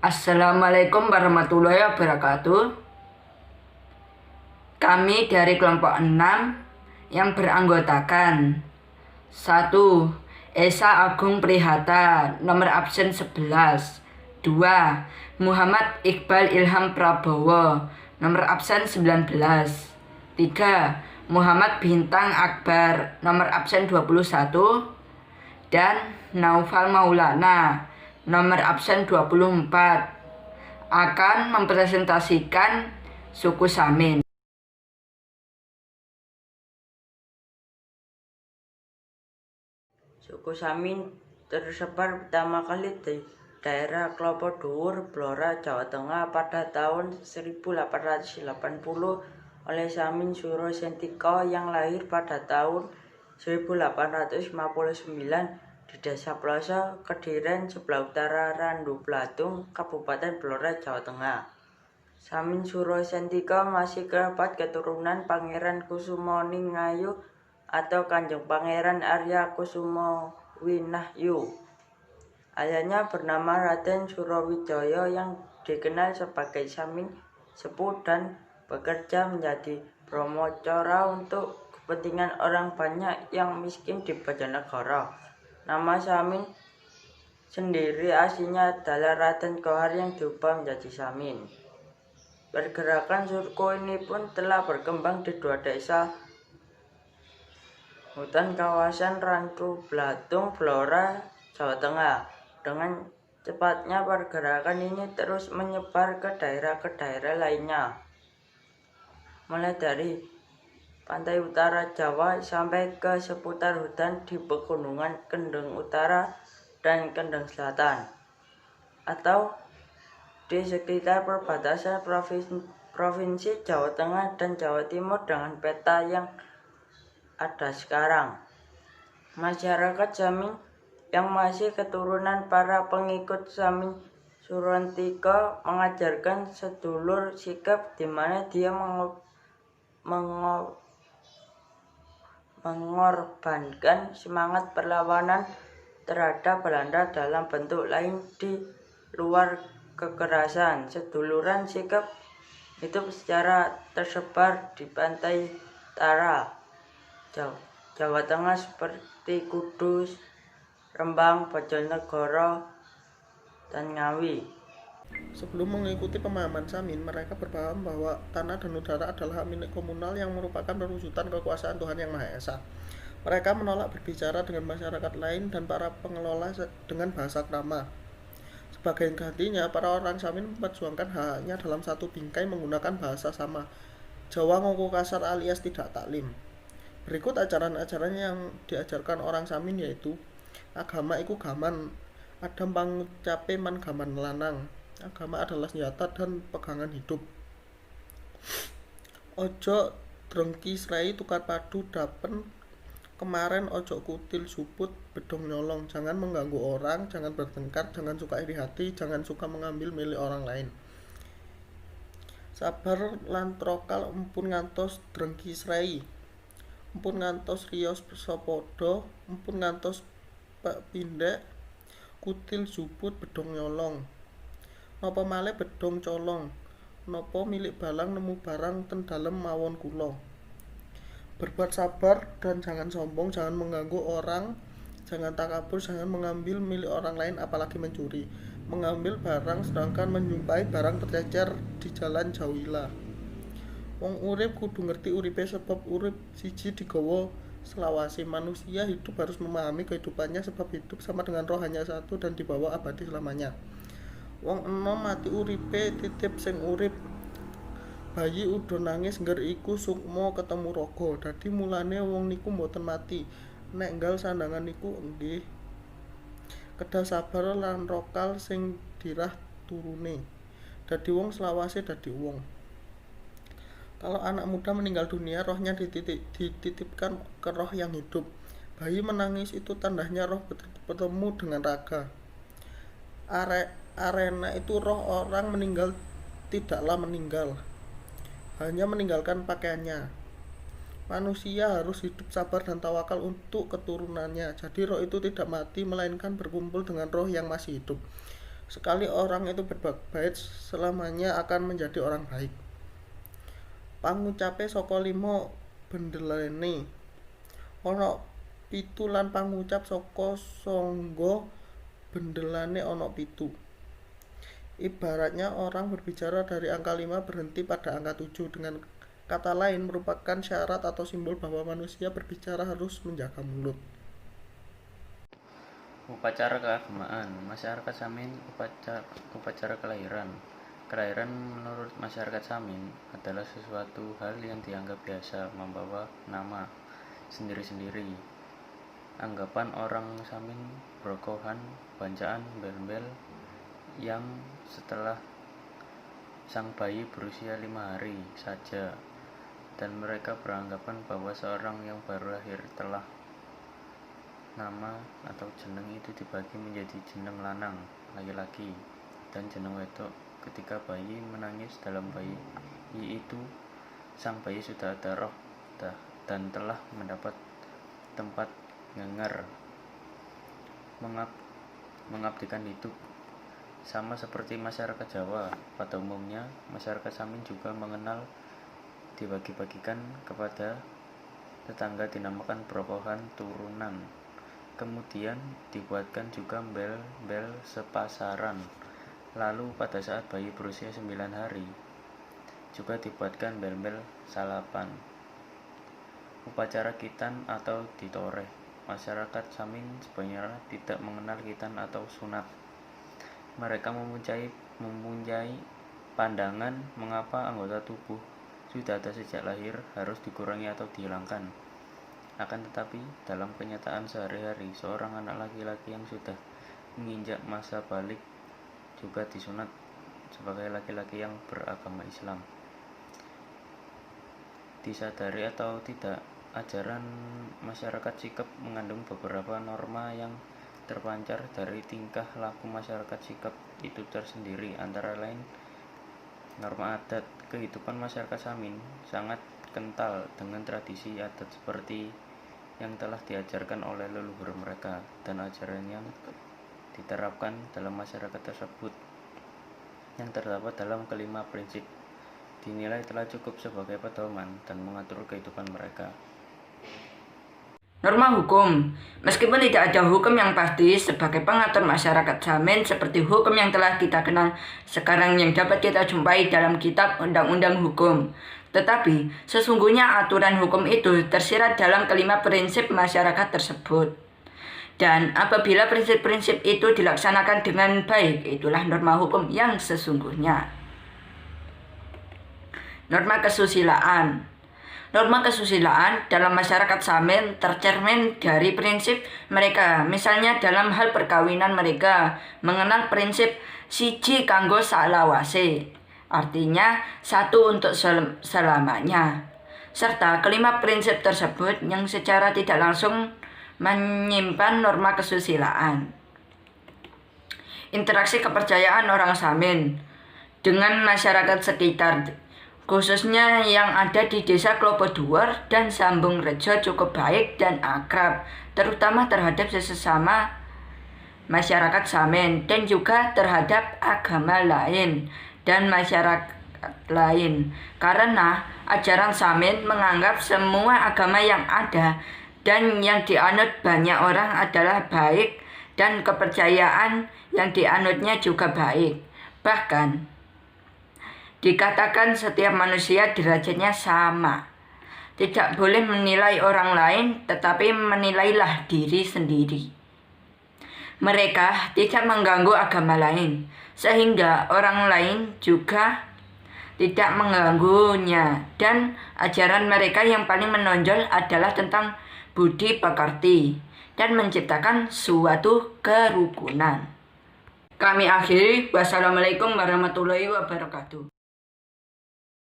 Assalamualaikum warahmatullahi wabarakatuh. Kami dari kelompok 6 yang beranggotakan 1. Esa Agung Prihata, nomor absen 11. 2. Muhammad Iqbal Ilham Prabowo, nomor absen 19. 3. Muhammad Bintang Akbar, nomor absen 21. Dan Naufal Maulana, nomor absen 24, akan mempresentasikan suku Samin. Suku Samin tersebar pertama kali di daerah Klopo Dhuwur, Blora, Jawa Tengah pada tahun 1880 oleh Samin Suro Sentiko yang lahir pada tahun 1859 di Desa Ploso, Kediren, sebelah utara Randu Blatung, Kabupaten Blora, Jawa Tengah. Samin Suro Sentiko masih kerabat keturunan Pangeran Kusumoningayu atau Kanjeng Pangeran Arya Kusumo Winahyu. Ayahnya bernama Raden Surowijoyo yang dikenal sebagai Samin Sepuh dan bekerja menjadi brahmacara untuk kepentingan orang banyak yang miskin di Bojonegoro. Nama Samin sendiri aslinya adalah Raden Kohar yang diubah menjadi Samin. Pergerakan suku ini pun telah berkembang di dua desa hutan kawasan Randu Blatung, Blora, Jawa Tengah. Dengan cepatnya pergerakan ini terus menyebar ke daerah lainnya, mulai dari pantai utara Jawa sampai ke seputar hutan di pegunungan Kendeng Utara dan Kendeng Selatan, atau di sekitar perbatasan provinsi Jawa Tengah dan Jawa Timur dengan peta yang ada sekarang. Masyarakat Samin yang masih keturunan para pengikut Samin Surantiko mengajarkan sedulur sikap di mana dia mengorbankan semangat perlawanan terhadap Belanda dalam bentuk lain di luar kekerasan. Seduluran sikap hidup secara tersebar di pantai utara Jawa Tengah seperti Kudus, Rembang, Bojonegoro, dan Ngawi. Sebelum mengikuti pemahaman Samin, mereka berpaham bahwa tanah dan udara adalah hak milik komunal yang merupakan perwujudan kekuasaan Tuhan Yang Maha Esa. Mereka menolak berbicara dengan masyarakat lain dan para pengelola dengan bahasa krama. Sebagai gantinya, para orang Samin memperjuangkan hak-haknya dalam satu bingkai menggunakan bahasa sama, Jawa Ngoko Kasar alias tidak taklim. Berikut ajaran-ajaran yang diajarkan orang Samin yaitu agama iku gaman, adam pangucape man gaman lanang. Agama adalah senjata dan pegangan hidup. Ojo drengki srei tukar padu dapen kemarin ojo kutil suput bedong nyolong. Jangan mengganggu orang, jangan bertengkar, jangan suka iri hati, jangan suka mengambil milik orang lain. Sabar lan trokal empun ngantos drengki srei, empun ngantos rios sopodo, empun ngantos pindhek kutil suput bedong nyolong. Napa malih bedong colong, napa milik balang nemu barang ten dalem mawon kula. Berbuat sabar dan jangan sombong, jangan mengganggu orang, jangan takabur, jangan mengambil milik orang lain apalagi mencuri. Mengambil barang sedangkan menjumpai barang tercecer di jalan jauhilah. Wong urip kudu ngerti uripe sebab urip siji digawa selawase. Manusia hidup harus memahami kehidupannya sebab hidup sama dengan roh hanya satu dan dibawa abadi selamanya. Wong enom mati uripe titip sing urip. Bayi udo nangis ngger iku sukma ketemu raga. Dadi mulane wong niku mboten mati. Nek nggal sandangan niku nggih. Kedah sabar lan rokal sing dirah turune. Dadi wong selawase dadi wong. Kalau anak muda meninggal dunia, rohnya dititipkan ke roh yang hidup. Bayi menangis itu tandanya roh bertemu dengan raga. Arena itu roh orang meninggal tidaklah meninggal, hanya meninggalkan pakaiannya. Manusia harus hidup sabar dan tawakal untuk keturunannya. Jadi roh itu tidak mati melainkan berkumpul dengan roh yang masih hidup. Sekali orang itu berbuat baik, selamanya akan menjadi orang baik. Pangucape saka 5 bendelane. Ana 7 lan pangucap saka 9 bendelane ana 7. Ibaratnya orang berbicara dari angka 5 berhenti pada angka 7. Dengan kata lain merupakan syarat atau simbol bahwa manusia berbicara harus menjaga mulut. Upacara keagamaan. Masyarakat Samin upacara kelahiran. Kelahiran menurut masyarakat Samin adalah sesuatu hal yang dianggap biasa, membawa nama sendiri-sendiri. Anggapan orang Samin brokohan bancaan bel-bel yang setelah sang bayi berusia 5 hari saja, dan mereka beranggapan bahwa seorang yang baru lahir telah nama atau jeneng itu dibagi menjadi jeneng lanang laki-laki dan jeneng wedok. Ketika bayi menangis dalam bayi itu, sang bayi sudah ada roh dan telah mendapat tempat ngenger mengabdikan hidup. Sama seperti masyarakat Jawa, pada umumnya masyarakat Samin juga mengenal dibagi-bagikan kepada tetangga dinamakan brokohan turunan. Kemudian dibuatkan juga bel-bel sepasaran. Lalu pada saat bayi berusia 9 hari juga dibuatkan bel-bel salapan. Upacara khitan atau ditoreh. Masyarakat Samin sebenarnya tidak mengenal khitan atau sunat. Mereka mempunyai pandangan mengapa anggota tubuh sudah ada sejak lahir harus dikurangi atau dihilangkan. Akan tetapi dalam kenyataan sehari-hari, seorang anak laki-laki yang sudah menginjak masa balik juga disunat sebagai laki-laki yang beragama Islam. Disadari atau tidak, ajaran masyarakat Sikep mengandung beberapa norma yang terpancar dari tingkah laku masyarakat Sikep itu tersendiri. Antara lain, norma adat. Kehidupan masyarakat Samin sangat kental dengan tradisi adat seperti yang telah diajarkan oleh leluhur mereka, dan ajaran yang diterapkan dalam masyarakat tersebut yang terdapat dalam kelima prinsip dinilai telah cukup sebagai pedoman dan mengatur kehidupan mereka. Norma hukum. Meskipun tidak ada hukum yang pasti sebagai pengatur masyarakat Samin seperti hukum yang telah kita kenal sekarang yang dapat kita jumpai dalam kitab undang-undang hukum, tetapi sesungguhnya aturan hukum itu tersirat dalam kelima prinsip masyarakat tersebut. Dan apabila prinsip-prinsip itu dilaksanakan dengan baik, itulah norma hukum yang sesungguhnya. Norma kesusilaan. Norma kesusilaan dalam masyarakat Samin tercermin dari prinsip mereka. Misalnya dalam hal perkawinan mereka mengenal prinsip siji kanggo salawase, artinya satu untuk selamanya. Serta kelima prinsip tersebut yang secara tidak langsung menyimpan norma kesusilaan. Interaksi kepercayaan orang Samin dengan masyarakat sekitar, khususnya yang ada di desa Klopo Dhuwur dan Sambung Rejo, cukup baik dan akrab, terutama terhadap sesama masyarakat Samin dan juga terhadap agama lain dan masyarakat lain. Karena ajaran Samin menganggap semua agama yang ada dan yang dianut banyak orang adalah baik, dan kepercayaan yang dianutnya juga baik. Bahkan dikatakan setiap manusia derajatnya sama. Tidak boleh menilai orang lain, tetapi menilailah diri sendiri. Mereka tidak mengganggu agama lain, sehingga orang lain juga tidak mengganggunya. Dan ajaran mereka yang paling menonjol adalah tentang budi pekerti dan menciptakan suatu kerukunan. Kami akhiri. Wassalamualaikum warahmatullahi wabarakatuh.